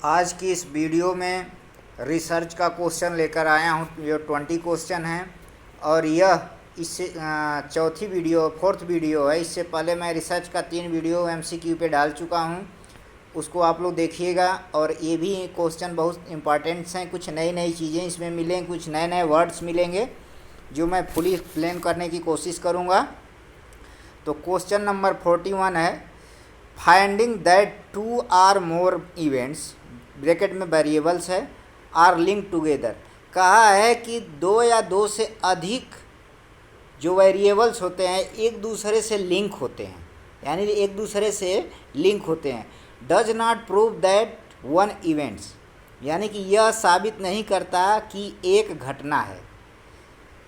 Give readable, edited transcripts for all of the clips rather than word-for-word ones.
आज की इस वीडियो में रिसर्च का क्वेश्चन लेकर आया हूँ। ये 20 क्वेश्चन हैं और यह इससे फोर्थ वीडियो है। इससे पहले मैं रिसर्च का 3 वीडियो MCQ पे डाल चुका हूँ, उसको आप लोग देखिएगा। और ये भी क्वेश्चन बहुत इंपॉर्टेंट्स हैं, कुछ नई नई चीज़ें इसमें मिलेंगी, कुछ नए नए वर्ड्स मिलेंगे जो मैं फुली एक्सप्लेन करने की कोशिश करूँगा। तो क्वेश्चन नंबर 41 है, finding that 2 or more events, bracket में वेरिएबल्स है, आर लिंक टुगेदर। कहा है कि 2 या 2 से अधिक जो वेरिएबल्स होते हैं एक दूसरे से लिंक होते हैं, यानी एक दूसरे से लिंक होते हैं। Does not prove that 1 events, यानी कि यह साबित नहीं करता कि एक घटना है।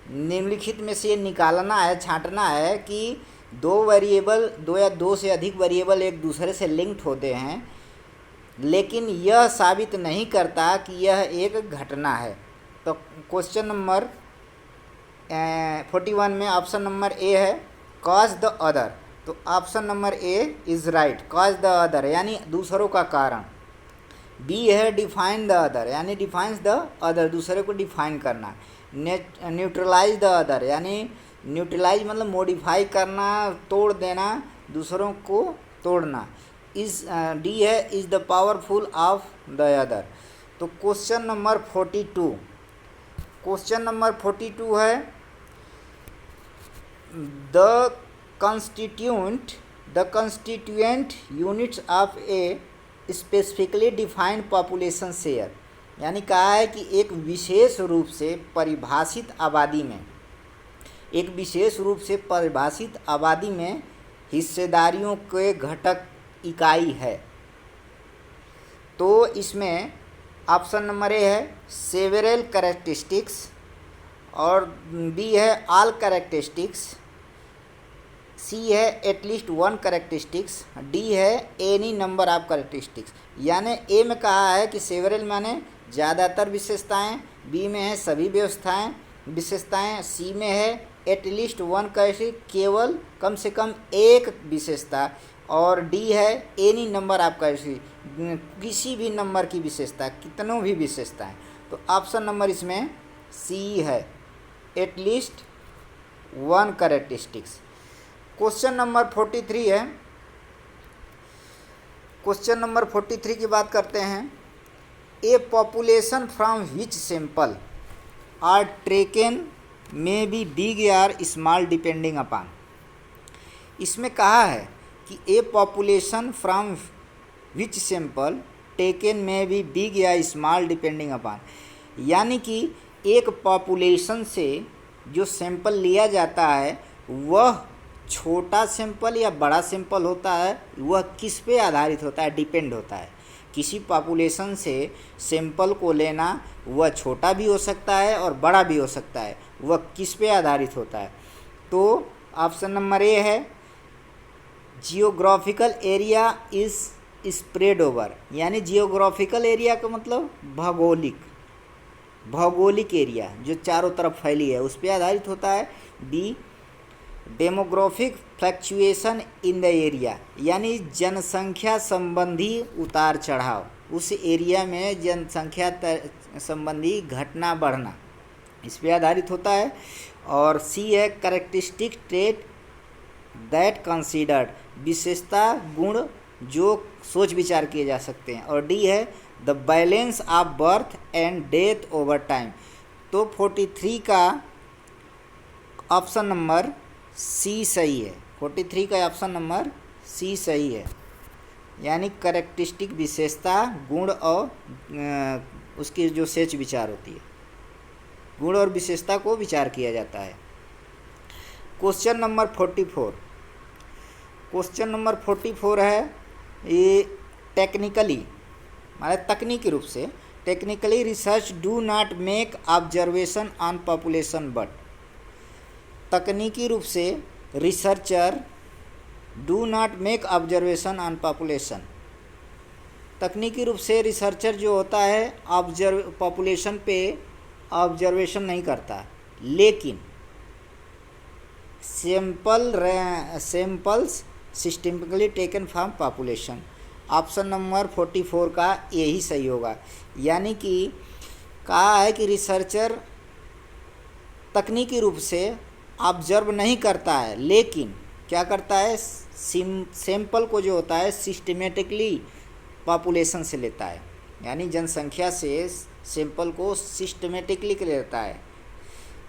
निम्नलिखित में से निकालना है, छांटना है कि 2 या 2 से अधिक वेरिएबल एक दूसरे से लिंक्ड होते हैं, लेकिन यह साबित नहीं करता कि यह एक घटना है। तो क्वेश्चन नंबर 41 में ऑप्शन नंबर ए है कॉज द अदर। तो option number A is right, cause the other यानी दूसरों का कारण। बी है डिफाइन द अदर, यानी डिफाइंस द अदर, दूसरे को डिफाइन करना। न्यूट्रलाइज द अदर, यानी न्यूट्रलाइज मतलब मॉडिफाई करना, तोड़ देना, दूसरों को तोड़ना। डी है is the powerful of the other. तो क्वेश्चन नंबर 42 है, the constituent units of A specifically defined population share, यानी कहा है कि एक विशेष रूप से परिभाषित आबादी में हिस्सेदारियों के घटक इकाई है। तो इसमें ऑप्शन नंबर ए है सेवरल कैरेक्टरिस्टिक्स, और बी है ऑल कैरेक्टरिस्टिक्स, सी है एटलीस्ट 1 कैरेक्टरिस्टिक्स, डी है एनी नंबर ऑफ कैरेक्टरिस्टिक्स। यानी ए में कहा है कि सेवरल माने ज़्यादातर विशेषताएं, बी में है सभी विशेषताएं, सी में है एटलीस्ट 1 कैरेक्टरिस्टिक केवल कम से कम एक विशेषता, और डी है एनी नंबर ऑफ कैरेक्टरिस्टिक किसी भी नंबर की विशेषता, कितनों भी विशेषताएं। तो ऑप्शन नंबर इसमें सी है एटलीस्ट 1 कैरेक्टरिस्टिक्स। क्वेश्चन नंबर 43 है, क्वेश्चन नंबर 43 की बात करते हैं। A population from which sample are taken may be big या स्मॉल डिपेंडिंग अपॉन। इसमें कहा है कि a population from which sample taken may be big या स्मॉल डिपेंडिंग अपॉन, यानी कि एक पॉपुलेशन से जो सैंपल लिया जाता है वह छोटा सैंपल या बड़ा सैंपल होता है, वह किस पे आधारित होता है, डिपेंड होता है। किसी पॉपुलेशन से सैंपल को लेना वह छोटा भी हो सकता है और बड़ा भी हो सकता है, वह किस पे आधारित होता है। तो ऑप्शन नंबर ए है geographical area is spread over, यानी जियोग्राफिकल एरिया का मतलब भौगोलिक एरिया जो चारों तरफ फैली है उस पर आधारित होता है। B demographic fluctuation in the area, यानी जनसंख्या संबंधी उतार चढ़ाव, उस एरिया में जनसंख्या संबंधी घटना बढ़ना, इस पर आधारित होता है। और सी है कैरेक्टरिस्टिक ट्रेट दैट कंसीडर्ड, विशेषता गुण जो सोच विचार किए जा सकते हैं। और डी है the balance of birth and death over time. तो 43 का ऑप्शन नंबर सी सही है, 43 का ऑप्शन नंबर सी सही है, यानी कैरेक्टरिस्टिक विशेषता गुण और उसकी जो सोच विचार होती है, गुण और विशेषता को विचार किया जाता है। क्वेश्चन नंबर 44 है, ये टेक्निकली माने तकनीकी रूप से, technically research do not make observation on population but, तकनीकी रूप से researcher do not make observation on population, तकनीकी रूप से रिसर्चर जो होता है पॉपुलेशन पे ऑब्जर्वेशन नहीं करता, लेकिन samples systemically taken from population, option number 44 का यही सही होगा। यानी कि कहा है कि रिसर्चर तकनीकी रूप से ऑब्जर्व नहीं करता है, लेकिन क्या करता है, सैंपल को जो होता है सिस्टमेटिकली पॉपुलेशन से लेता है, यानी जनसंख्या से सैंपल को सिस्टमेटिकली लेता है।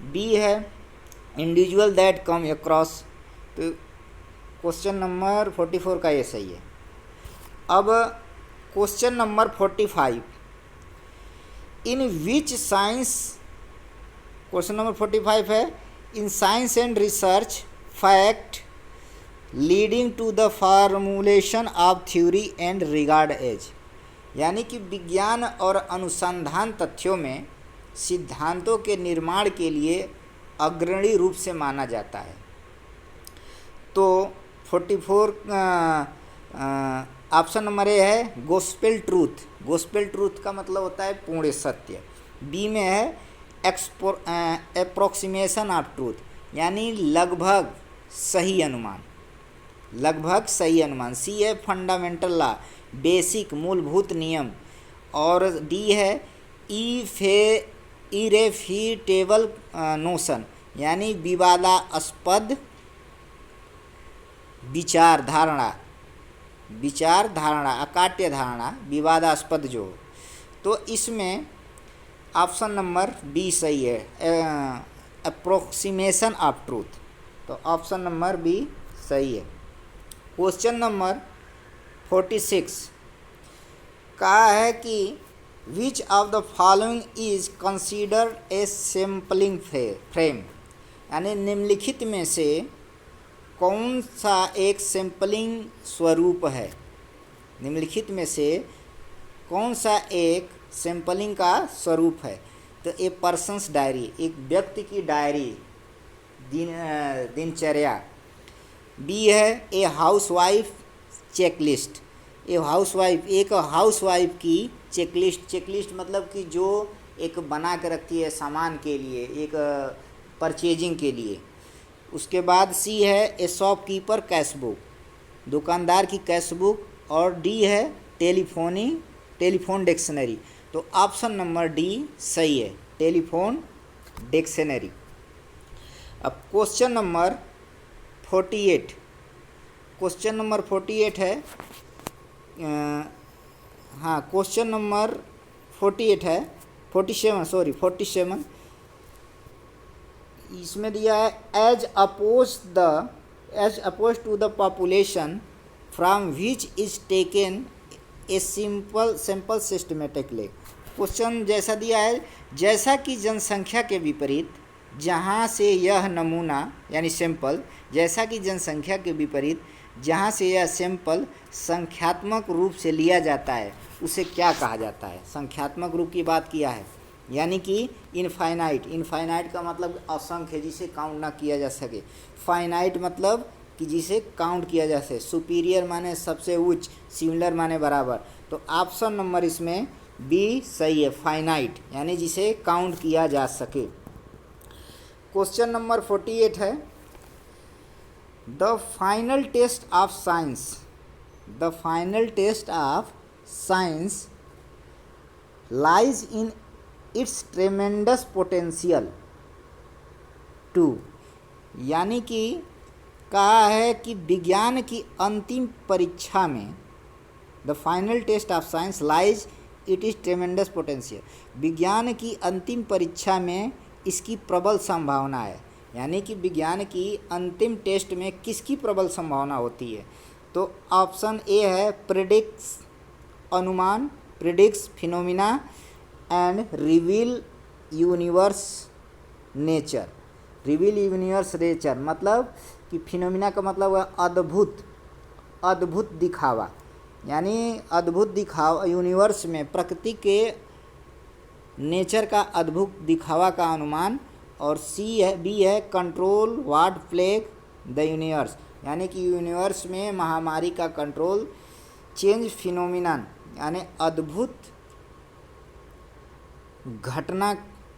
बी है इंडिविजुअल दैट कम अक्रॉस, तो क्वेश्चन नंबर 44 का ये सही है। अब question number 45, in which science, question number 45 है, in science and research fact leading to the formulation of theory and regard as, यानी कि विज्ञान और अनुसंधान तथ्यों में सिद्धांतों के निर्माण के लिए अग्रणी रूप से माना जाता है। तो 44 ऑप्शन नंबर ए है गोस्पेल ट्रूथ। गोस्पेल ट्रूथ का मतलब होता है पूर्ण सत्य। बी में है एप्रोक्सीमेशन ऑफ ट्रूथ, यानी लगभग सही अनुमान, लगभग सही अनुमान। सी है फंडामेंटल लॉ, बेसिक मूलभूत नियम। और डी है इरेफ्यूटेबल नोशन, यानी विवादास्पद विचार धारणा, विचार धारणा, अकाट्य धारणा, विवादास्पद जो। तो इसमें ऑप्शन नंबर बी सही है, अप्रोक्सीमेशन ऑफ ट्रूथ। तो ऑप्शन नंबर बी सही है। क्वेश्चन नंबर 46 कहा है कि which of the following is considered A sampling frame, यानी निम्नलिखित में से कौन सा एक सैम्पलिंग स्वरूप है, निम्नलिखित में से कौन सा एक सैम्पलिंग का स्वरूप है। तो ए पर्सन्स डायरी, एक व्यक्ति की डायरी, दिनचर्या। बी है ए हाउसवाइफ चेकलिस्ट, ए हाउसवाइफ, एक हाउसवाइफ की चेकलिस्ट, चेकलिस्ट मतलब कि जो एक बना के रखती है सामान के लिए, एक परचेजिंग के लिए। उसके बाद सी है ए शॉपकीपर कैश बुक, दुकानदार की कैश बुक। और डी है टेलीफोन डिक्शनरी। तो ऑप्शन नंबर डी सही है, टेलीफोन डिक्शनरी। अब क्वेश्चन नंबर 48, क्वेश्चन नंबर 48 है, हाँ क्वेश्चन नंबर 48 है, 47 इसमें दिया है as oppose to the population from which is taken a sample systematically. Question जैसा दिया है, जैसा कि जनसंख्या के विपरीत जहाँ से यह नमूना यानी सैंपल, जैसा कि जनसंख्या के विपरीत जहाँ से यह सैंपल संख्यात्मक रूप से लिया जाता है उसे क्या कहा जाता है। संख्यात्मक रूप की बात किया है, यानी कि इनफाइनाइट, इनफाइनाइट का मतलब असंख्य, जिसे काउंट ना किया जा सके। फाइनाइट मतलब कि जिसे काउंट किया जा सके। सुपीरियर माने सबसे उच्च, सिमिलर माने बराबर। तो ऑप्शन नंबर इसमें बी सही है, फाइनाइट, यानी जिसे काउंट किया जा सके। क्वेश्चन नंबर 48 है the final test of science, the final test of science lies in its tremendous potential to, यानी कि कहा है कि विज्ञान की अंतिम परीक्षा में, the final test of science lies it is tremendous potential, विज्ञान की अंतिम परीक्षा में इसकी प्रबल संभावना है। यानी कि विज्ञान की अंतिम टेस्ट में किसकी प्रबल संभावना होती है। तो ऑप्शन ए है प्रेडिक्स अनुमान, predicts phenomena and reveal universe nature. Reveal universe nature मतलब कि फिनोमिना का मतलब है अद्भुत, अद्भुत दिखावा, यानी अद्भुत दिखावा, यूनिवर्स में प्रकृति के नेचर का अद्भुत दिखावा का अनुमान। और बी है control what plague the universe, यानी कि यूनिवर्स में महामारी का कंट्रोल। चेंज फिनोमिनन यानी अद्भुत घटना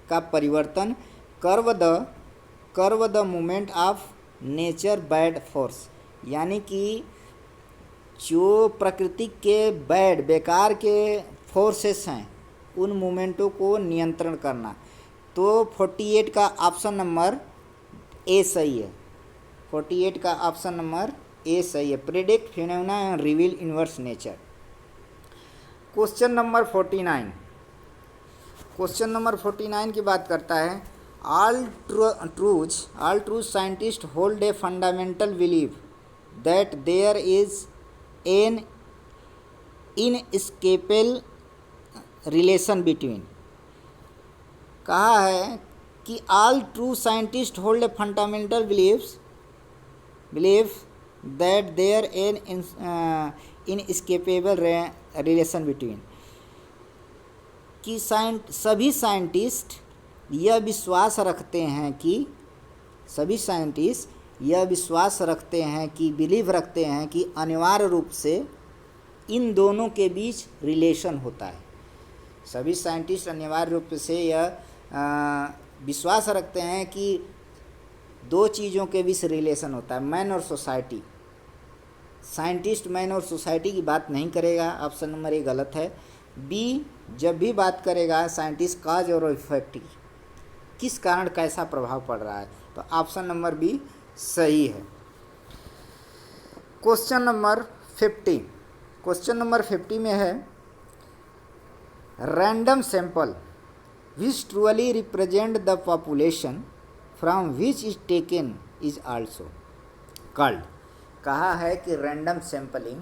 का परिवर्तन। Curve the movement of nature bad force, यानी कि जो प्रकृति के बेकार के फोर्सेस हैं उन मोमेंटों को नियंत्रण करना। तो 48 का ऑप्शन नंबर ए सही है। 48 का ऑप्शन नंबर ए सही है। Predict phenomena and reveal inverse nature. Question number 49। Question number 49 की बात करता है, all truth scientist hold a fundamental believe that there is an inescapable relation between. कहा है कि all true scientist hold a fundamental believe that there an inescapable relation between, कि सभी scientist यह विश्वास रखते हैं कि बिलीव रखते हैं कि अनिवार्य रूप से इन दोनों के बीच रिलेशन होता है। सभी साइंटिस्ट अनिवार्य रूप से यह विश्वास रखते हैं कि दो चीज़ों के बीच रिलेशन होता है, मैन और सोसाइटी। साइंटिस्ट मैन और सोसाइटी की बात नहीं करेगा, ऑप्शन नंबर ए गलत है। बी, जब भी बात करेगा साइंटिस्ट काज और इफेक्ट की, किस कारण कैसा प्रभाव पड़ रहा है, तो ऑप्शन नंबर बी सही है। Question number 50। क्वेश्चन नंबर 50 में है, random sample which truly represent the population from which is taken is also called. कहा है कि रैंडम सैंपलिंग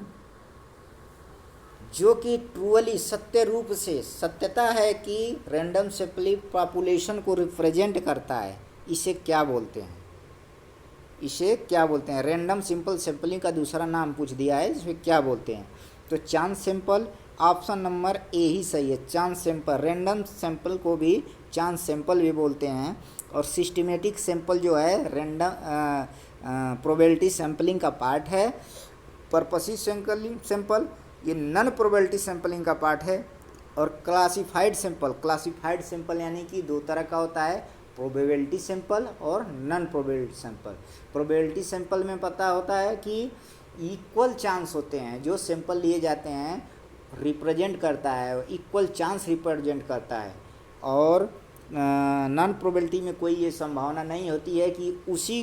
जो कि ट्रूअली सत्य रूप से सत्यता है कि रैंडम सैंपलिंग पॉपुलेशन को रिप्रेजेंट करता है, इसे क्या बोलते हैं? रैंडम सिंपल सैंपलिंग का दूसरा नाम पूछ दिया है, इसमें क्या बोलते हैं? तो chance sample, option number A ही सही है, चांस सैंपल। रैंडम सैंपल को भी चांस सैंपल भी बोलते हैं। और सिस्टमेटिक सैंपल जो है रैंडम प्रोबेबिलिटी सैंपलिंग का पार्ट है। पर्पसीव सैंपल ये नॉन प्रोबेबिलिटी सैंपलिंग का पार्ट है। और क्लासिफाइड सैंपल यानी कि दो तरह का होता है, प्रोबेबिलिटी सैंपल और non probability sample. Probability sample में पता होता है कि इक्वल चांस होते हैं, जो सैंपल लिए जाते हैं रिप्रेजेंट करता है, इक्वल चांस रिप्रेजेंट करता है। और नॉन प्रोबेबिलिटी में कोई ये संभावना नहीं होती है कि उसी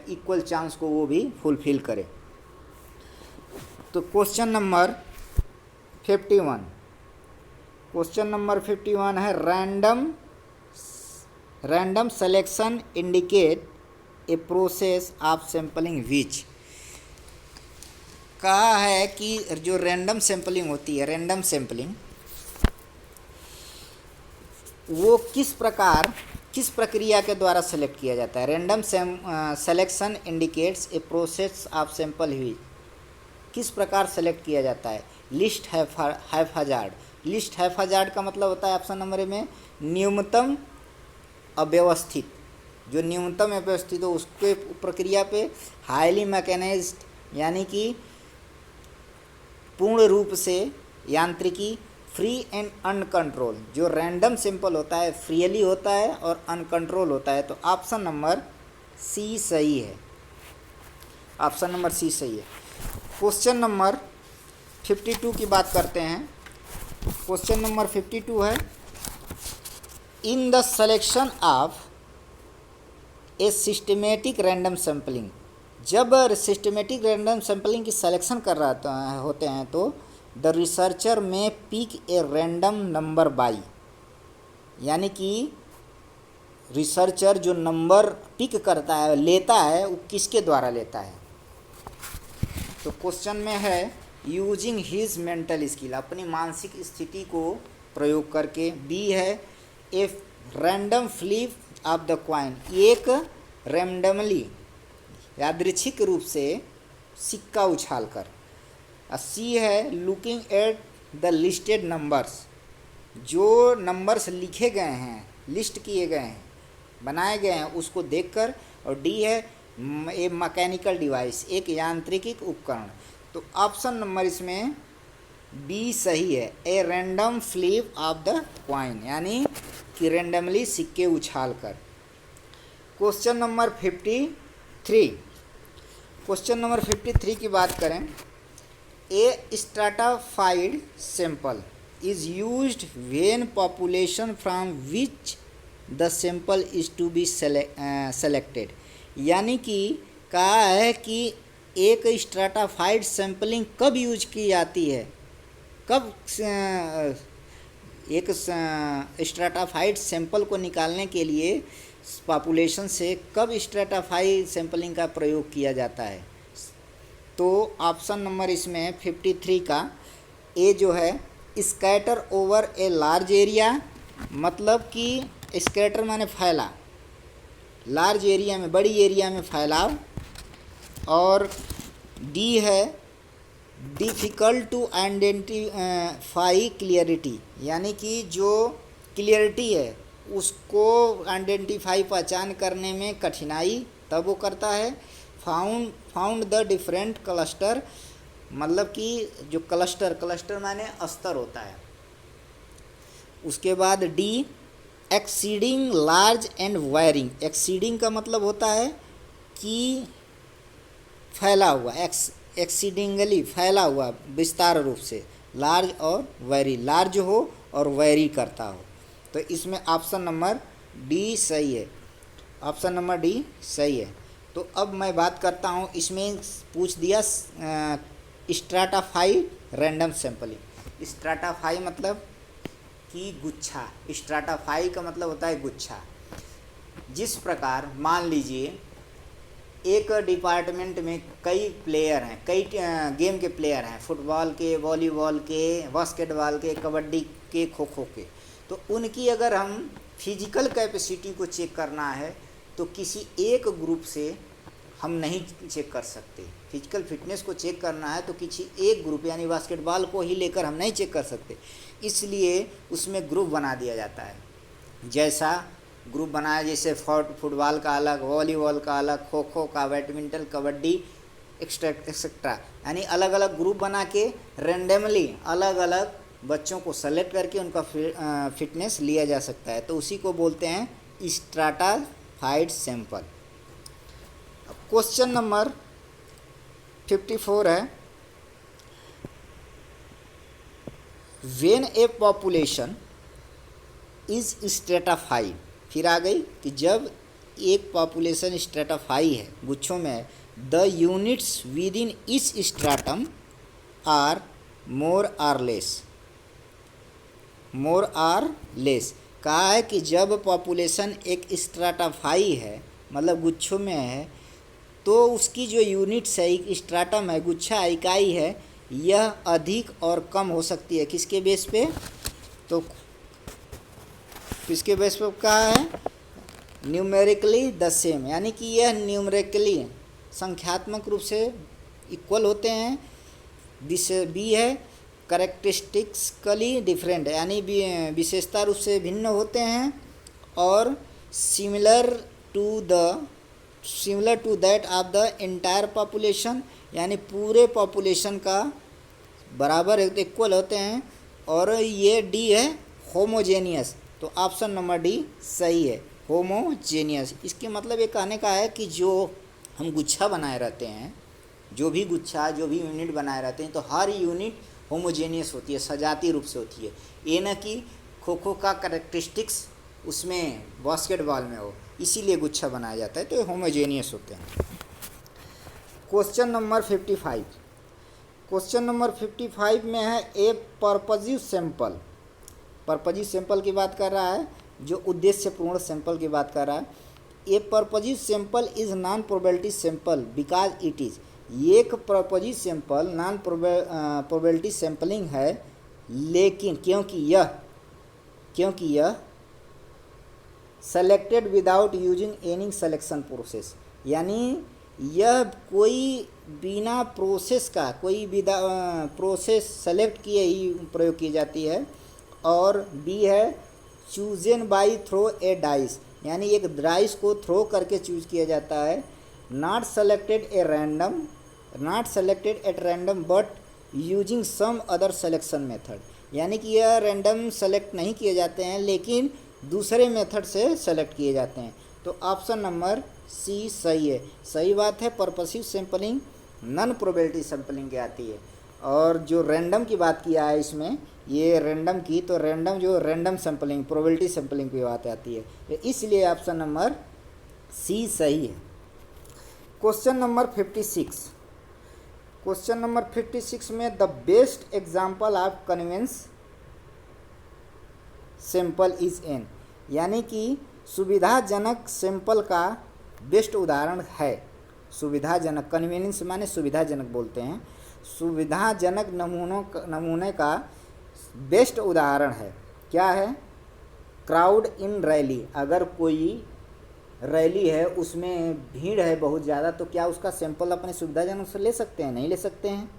इक्वल चांस को वो भी फुलफिल करे। तो क्वेश्चन नंबर 51। क्वेश्चन नंबर 51 है, random selection indicate a process of sampling which. कहा है कि जो रैंडम सैंपलिंग होती है, रैंडम सैंपलिंग वो किस प्रक्रिया के द्वारा सेलेक्ट किया जाता है? Random selection indicates a process of sample विच, किस प्रकार सेलेक्ट किया जाता है? लिस्ट हैफहैजार्ड। लिस्ट हैफहैजार्ड का मतलब होता है ऑप्शन नंबर ए में न्यूनतम अव्यवस्थित। जो न्यूनतम अव्यवस्थित हो उसके प्रक्रिया पे हाईली मैकेनाइज्ड यानी कि पूर्ण रूप से यांत्रिकी, फ्री एंड अनकंट्रोल। जो रैंडम सैंपल होता है फ्रीली होता है और अनकंट्रोल होता है। तो ऑप्शन नंबर सी सही है, ऑप्शन नंबर सी सही है। क्वेश्चन नंबर 52 की बात करते हैं। क्वेश्चन नंबर 52 है, in the selection of a systematic random sampling. जब सिस्टमेटिक रैंडम सैंपलिंग की सिलेक्शन कर रहा होते हैं तो the researcher may pick a random number by, यानी कि रिसर्चर जो नंबर पिक करता है लेता है वो किसके द्वारा लेता है? तो क्वेश्चन में है यूजिंग हिज मेंटल स्किल, अपनी मानसिक स्थिति को प्रयोग करके। बी है a random flip of the coin, एक रैंडमली यादृच्छिक रूप से सिक्का उछालकर। सी है looking at the listed numbers, जो नंबर्स लिखे गए हैं, लिस्ट किए गए हैं, बनाए गए हैं उसको देखकर। और डी है ए मैकेनिकल डिवाइस, एक यांत्रिक उपकरण। तो ऑप्शन नंबर इसमें बी सही है, a random flip of the coin, यानी कि रैंडमली सिक्के उछाल कर। Question number 53। क्वेश्चन नंबर 53 की बात करें a stratified sample is used when population from which the sample is to be selected. यानी कि कहा है कि एक स्ट्रैटाफाइड सैंपलिंग कब यूज की जाती है, कब एक स्ट्रैटाफाइड सैंपल को निकालने के लिए पॉपुलेशन से कब स्ट्रैटाफाइड सैंपलिंग का प्रयोग किया जाता है। तो ऑप्शन नंबर इसमें 53 का ए जो है, scatter over a large area, मतलब कि स्कैटर माने फैला, लार्ज एरिया में, बड़ी एरिया में फैलाव। और डी है डिफ़िकल्ट टू आइडेंटिफाई क्लियरिटी, यानी कि जो क्लियरिटी है उसको आइडेंटिफाई पहचान करने में कठिनाई तब वो करता है। फाउंड द डिफरेंट क्लस्टर, मतलब कि जो क्लस्टर माने स्तर होता है। उसके बाद D exceeding large and wiring, exceeding का मतलब होता है कि फैला हुआ, एक्सीडिंगली फैला हुआ विस्तार रूप से, लार्ज और वैरी, लार्ज हो और वैरी करता हो। तो इसमें ऑप्शन नंबर डी सही है, ऑप्शन नंबर डी सही है। तो अब मैं बात करता हूँ, इसमें पूछ दिया स्ट्रैटाफाई रैंडम सैंपलिंग। स्ट्रैटाफाई मतलब कि गुच्छा, स्ट्रैटाफाई का मतलब होता है गुच्छा। जिस प्रकार मान लीजिए एक डिपार्टमेंट में कई प्लेयर हैं, कई गेम के प्लेयर हैं, फुटबॉल के, वॉलीबॉल के, बास्केटबॉल के, कबड्डी के, खो खो के। तो उनकी अगर हम फिजिकल कैपेसिटी को चेक करना है तो किसी एक ग्रुप से हम नहीं चेक कर सकते। फिजिकल फिटनेस को चेक करना है तो किसी एक ग्रुप यानी बास्केटबॉल को ही लेकर हम नहीं चेक कर सकते, इसलिए उसमें ग्रुप बना दिया जाता है। जैसा ग्रुप बनाया, जैसे फुटबॉल का अलग, वॉलीबॉल का अलग, खो खो का, बैडमिंटन, कबड्डी एक्सेट्रा, यानी अलग अलग ग्रुप बना के रेंडमली अलग अलग बच्चों को सेलेक्ट करके उनका फिटनेस लिया जा सकता है। तो उसी को बोलते हैं स्ट्रैटाफाइड सैंपल। क्वेश्चन नंबर 54 है, व्हेन ए पॉपुलेशन इज स्ट्रैटाफाइड, फिर आ गई कि जब एक पॉपुलेशन स्ट्रैटाफाई है, गुच्छों में है, the units within is stratum are more or less, more or less. कहा है कि जब पॉपुलेशन एक स्ट्रैटाफाई है, मतलब गुच्छों में है, तो उसकी जो यूनिट्स है, एक स्ट्रैटम है, गुच्छा इकाई है, यह अधिक और कम हो सकती है। किसके बेस पे? तो किसके बेस पर कहा है? न्यूमेरिकली द सेम, यानी कि यह न्यूमेरिकली संख्यात्मक रूप से इक्वल होते हैं। बी है करेक्टरिस्टिक्सकली डिफरेंट, यानी विशेषता रूप से भिन्न होते हैं। और similar to that of the entire population, यानी पूरे पॉपुलेशन का बराबर इक्वल होते हैं। और ये डी है होमोजेनियस, तो ऑप्शन नंबर डी सही है, होमोजेनियस। इसके मतलब ये कहने का है कि जो हम गुच्छा बनाए रहते हैं, जो भी गुच्छा, जो भी यूनिट बनाए रहते हैं, तो हर यूनिट होमोजेनियस होती है, सजाती रूप से होती है। ये न कि खो खो का करेक्टरिस्टिक्स उसमें बास्केटबॉल में हो, इसीलिए गुच्छा बनाया जाता है, तो ये होमोजेनियस होते हैं। क्वेश्चन नंबर 55, क्वेश्चन नंबर 55 में है a purposive sample. Purposive sample की बात कर रहा है, जो उद्देश्यपूर्ण सैंपल की बात कर रहा है। A purposive sample is non probability sample because it is, एक purposive sample non probability sampling है, लेकिन क्योंकि यह selected without using any selection process, यानी यह कोई बिना प्रोसेस का, कोई प्रोसेस सेलेक्ट किए ही प्रयोग की जाती है। और बी है chosen by throw a dice, यानी एक डाइस को थ्रो करके चूज किया जाता है। Not selected at random but using some other selection method, यानी कि यह रैंडम सेलेक्ट नहीं किए जाते हैं, लेकिन दूसरे मेथड से सेलेक्ट किए जाते हैं। तो ऑप्शन नंबर सी सही है, सही बात है। Purposive sampling non probability sampling की आती है। और जो रैंडम की बात किया है इसमें, ये रैंडम की, तो रैंडम जो रैंडम सैम्पलिंग, प्रोबेबिलिटी सैम्पलिंग की बात आती है, इसलिए ऑप्शन नंबर सी सही है। क्वेश्चन नंबर 56, क्वेश्चन नंबर 56 में the best example of convenience sample is an, यानी कि सुविधाजनक सैंपल का बेस्ट उदाहरण है। सुविधाजनक, कन्वीनियंस माने सुविधाजनक बोलते हैं, सुविधाजनक नमूने का बेस्ट उदाहरण है। क्या है? क्राउड इन रैली, अगर कोई रैली है उसमें भीड़ है बहुत ज़्यादा, तो क्या उसका सैंपल अपने सुविधाजनक से ले सकते हैं? नहीं ले सकते हैं।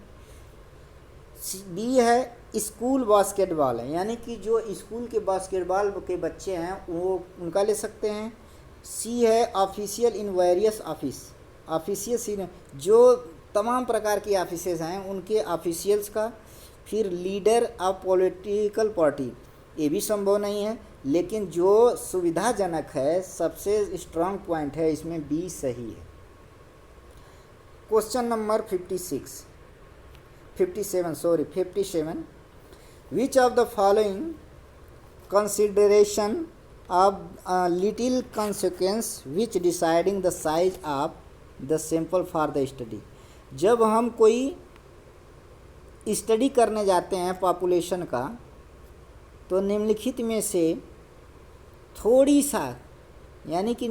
बी है स्कूल बास्केटबॉल है, यानी कि जो स्कूल के बास्केटबॉल के बच्चे हैं वो उनका ले सकते हैं। सी है ऑफिशियल इन वेरियस ऑफिशियल, जो तमाम प्रकार की ऑफिसेज हैं उनके ऑफिशियल्स का। फिर लीडर ऑफ पॉलिटिकल पार्टी, ये भी संभव नहीं है, लेकिन जो सुविधाजनक है, सबसे स्ट्रांग पॉइंट है इसमें, बी सही है। Question number 57 which of the following consideration of little consequence which deciding the size of the sample for the study. जब हम कोई स्टडी करने जाते हैं पॉपुलेशन का, तो निम्नलिखित में से थोड़ी सा, यानी कि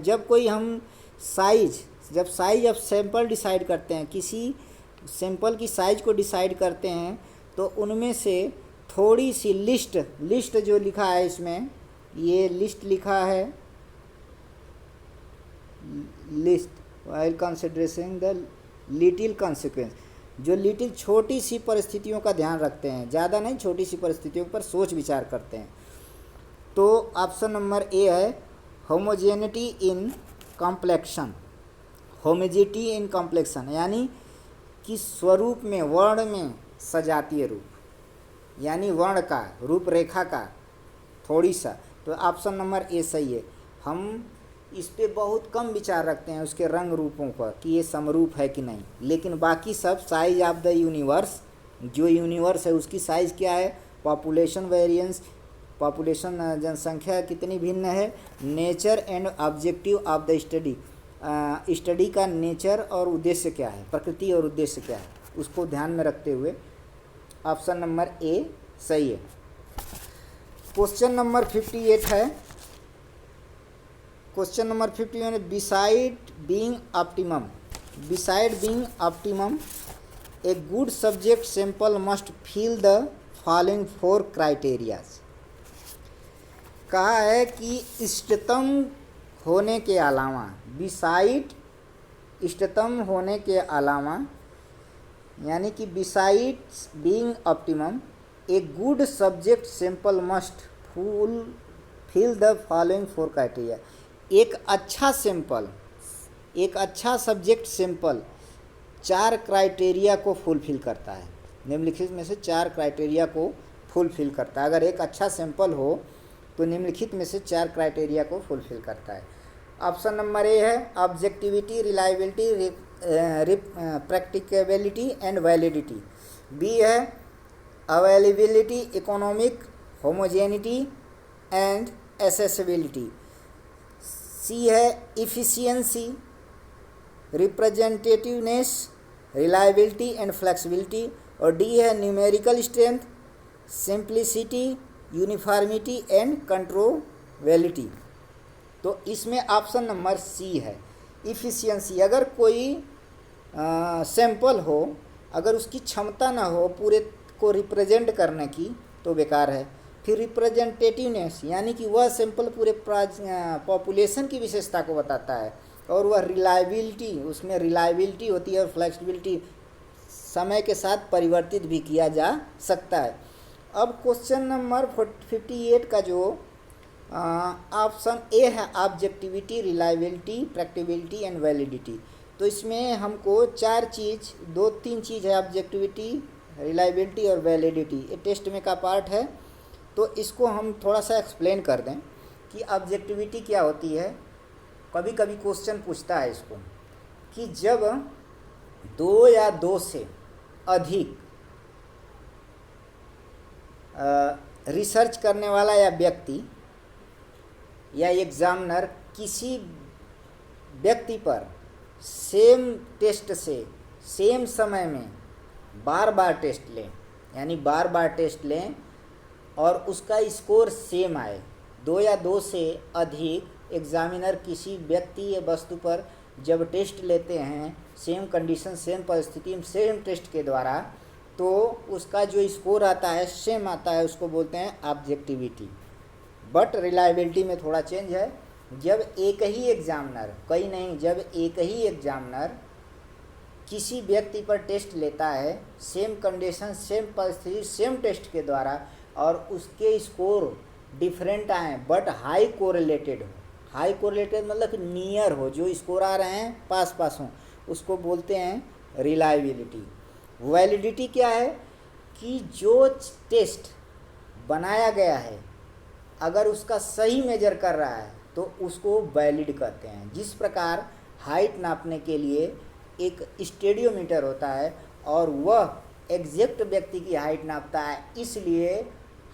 जब कोई हम जब साइज ऑफ सैंपल डिसाइड करते हैं, किसी सैंपल की साइज को डिसाइड करते हैं, तो उनमें से थोड़ी सी लिस्ट जो लिखा है इसमें, ये लिस्ट लिखा है, list while consideration the little consequence, जो लिटिल छोटी सी परिस्थितियों का ध्यान रखते हैं, ज़्यादा नहीं, छोटी सी परिस्थितियों पर सोच विचार करते हैं। तो ऑप्शन नंबर ए है होमोजेनिटी इन कॉम्प्लेक्शन, होमोजेनिटी इन कॉम्प्लेक्शन, यानी कि स्वरूप में, वर्ण में सजातीय रूप, यानी वर्ण का, रूपरेखा का थोड़ी सा। तो ऑप्शन नंबर ए सही है। हम इस पे बहुत कम विचार रखते हैं उसके रंग रूपों पर कि ये समरूप है कि नहीं, लेकिन बाकी सब साइज ऑफ द यूनिवर्स, जो यूनिवर्स है उसकी साइज़ क्या है, पॉपुलेशन वेरिएंस, पॉपुलेशन जनसंख्या कितनी भिन्न है, nature and objective of the study, study का नेचर और उद्देश्य क्या है, प्रकृति और उद्देश्य क्या है, उसको ध्यान में रखते हुए ऑप्शन नंबर ए सही है। क्वेश्चन नंबर 58 है, question number 51, beside being optimum a good subject sample must fill the following 4 criterias. कहा है कि इष्टतम होने के अलावा, बिसाइड इष्टतम होने के अलावा, यानी कि besides being optimum a good subject sample must fill the following 4 criteria. एक अच्छा सब्जेक्ट सैंपल 4 क्राइटेरिया को फुलफिल करता है, निम्नलिखित में से 4 क्राइटेरिया को फुलफिल करता है। अगर एक अच्छा सैंपल हो तो निम्नलिखित में से 4 क्राइटेरिया को फुलफिल करता है। ऑप्शन नंबर ए है objectivity, reliability, practicability and validity. B है availability, economic, homogeneity and accessibility. C है efficiency, representativeness, reliability and flexibility. और डी है numerical strength, simplicity, uniformity and controllability. तो इसमें ऑप्शन नंबर सी है इफिशियंसी। अगर कोई सैंपल हो, अगर उसकी क्षमता ना हो पूरे को रिप्रेजेंट करने की, तो बेकार है। फिर रिप्रेजेंटेटिवनेस, यानी कि वह सैंपल पूरे पॉपुलेशन की विशेषता को बताता है। और वह रिलायबिलिटी, उसमें रिलायबिलिटी होती है, और फ्लेक्सिबिलिटी, समय के साथ परिवर्तित भी किया जा सकता है। अब क्वेश्चन नंबर 58 का जो ऑप्शन ए है ऑब्जेक्टिविटी, रिलायबिलिटी, प्रैक्टिबिलिटी एंड वैलिडिटी। तो इसमें हमको 3 चीज़ है, ऑब्जेक्टिविटी, रिलायबिलिटी और वैलिडिटी। ये टेस्ट में का पार्ट है, तो इसको हम थोड़ा सा एक्सप्लेन कर दें कि ऑब्जेक्टिविटी क्या होती है। कभी कभी क्वेश्चन पूछता है इसको कि जब 2 या 2 से अधिक रिसर्च करने वाला या व्यक्ति या एग्जामिनर किसी व्यक्ति पर सेम टेस्ट से सेम समय में बार बार टेस्ट लें, यानी बार बार टेस्ट लें और उसका स्कोर सेम आए, 2 या 2 से अधिक एग्जामिनर किसी व्यक्ति या वस्तु पर जब टेस्ट लेते हैं सेम कंडीशन सेम परिस्थिति में सेम टेस्ट के द्वारा, तो उसका जो स्कोर आता है सेम आता है, उसको बोलते हैं ऑब्जेक्टिविटी। बट रिलायबिलिटी में थोड़ा चेंज है। जब एक ही एग्जामिनर, कई नहीं, जब एक ही एग्जामिनर किसी व्यक्ति पर टेस्ट लेता है सेम कंडीशन सेम परिस्थिति सेम टेस्ट के द्वारा और उसके स्कोर डिफरेंट आए बट हाई कोरिलेटेड हो, हाई कोरिलेटेड मतलब नियर हो, जो स्कोर आ रहे हैं पास पास हों, उसको बोलते हैं रिलायबिलिटी। वैलिडिटी क्या है कि जो टेस्ट बनाया गया है अगर उसका सही मेजर कर रहा है तो उसको वैलिड कहते हैं। जिस प्रकार हाइट नापने के लिए एक स्टेडियोमीटर होता है और वह एग्जैक्ट व्यक्ति की हाइट नापता है, इसलिए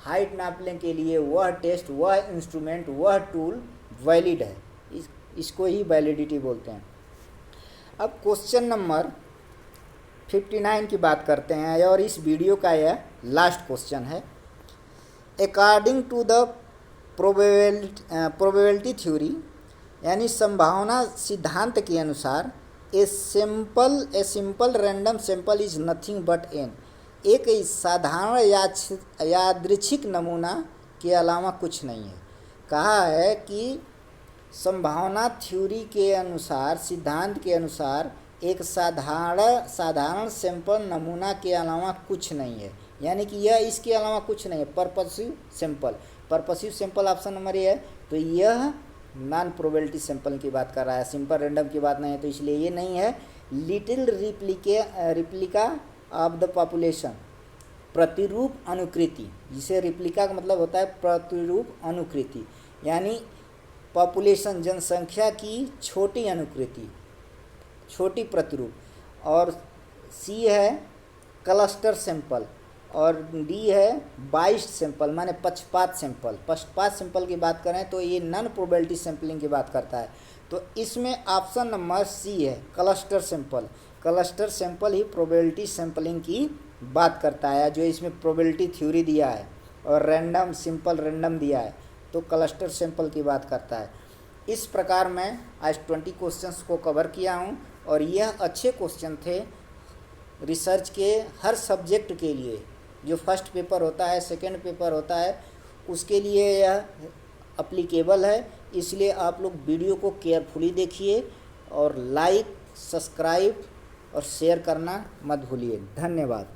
हाइट नापने के लिए वह टेस्ट, वह इंस्ट्रूमेंट, वह टूल वैलिड है, इसको ही वैलिडिटी बोलते हैं। अब क्वेश्चन नंबर 59 की बात करते हैं और इस वीडियो का यह लास्ट क्वेश्चन है। According to the probability theory, यानी संभावना सिद्धांत के अनुसार a simple random sample is nothing but an, एक साधारण यादृच्छिक नमूना के अलावा कुछ नहीं है। कहा है कि संभावना थ्योरी के अनुसार, सिद्धांत के अनुसार एक साधारण सैंपल नमूना के अलावा कुछ नहीं है, यानी कि यह इसके अलावा कुछ नहीं है। Purposive sample option number A है, तो यह नॉन प्रोबेबिलिटी सैंपल की बात कर रहा है, सिंपल रैंडम की बात नहीं है, तो इसलिए ये नहीं है। Little replica of the population, प्रतिरूप अनुकृति, जिसे रिप्लिका का मतलब होता है प्रतिरूप अनुकृति, यानी पॉपुलेशन जनसंख्या की छोटी अनुकृति, छोटी प्रतिरूप। और सी है क्लस्टर सैंपल और डी है बाइस्ड सैंपल, माने पक्षपात सैंपल। पक्षपात सैंपल की बात करें तो ये नॉन प्रोबेबिलिटी सैंपलिंग की बात करता है, तो इसमें ऑप्शन नंबर सी है क्लस्टर सैंपल। क्लस्टर सैंपल ही प्रोबेबिलिटी सैंपलिंग की बात करता है, जो इसमें प्रोबेबिलिटी थ्योरी दिया है और रैंडम सिंपल रैंडम दिया है, तो क्लस्टर सैंपल की बात करता है। इस प्रकार मैं आज 20 क्वेश्चंस को कवर किया हूँ और यह अच्छे क्वेश्चन थे रिसर्च के हर सब्जेक्ट के लिए। जो फर्स्ट पेपर होता है, सेकंड पेपर होता है, उसके लिए यह अप्लीकेबल है। इसलिए आप लोग वीडियो को केयरफुली देखिए और लाइक, सब्सक्राइब और शेयर करना मत भूलिए। धन्यवाद।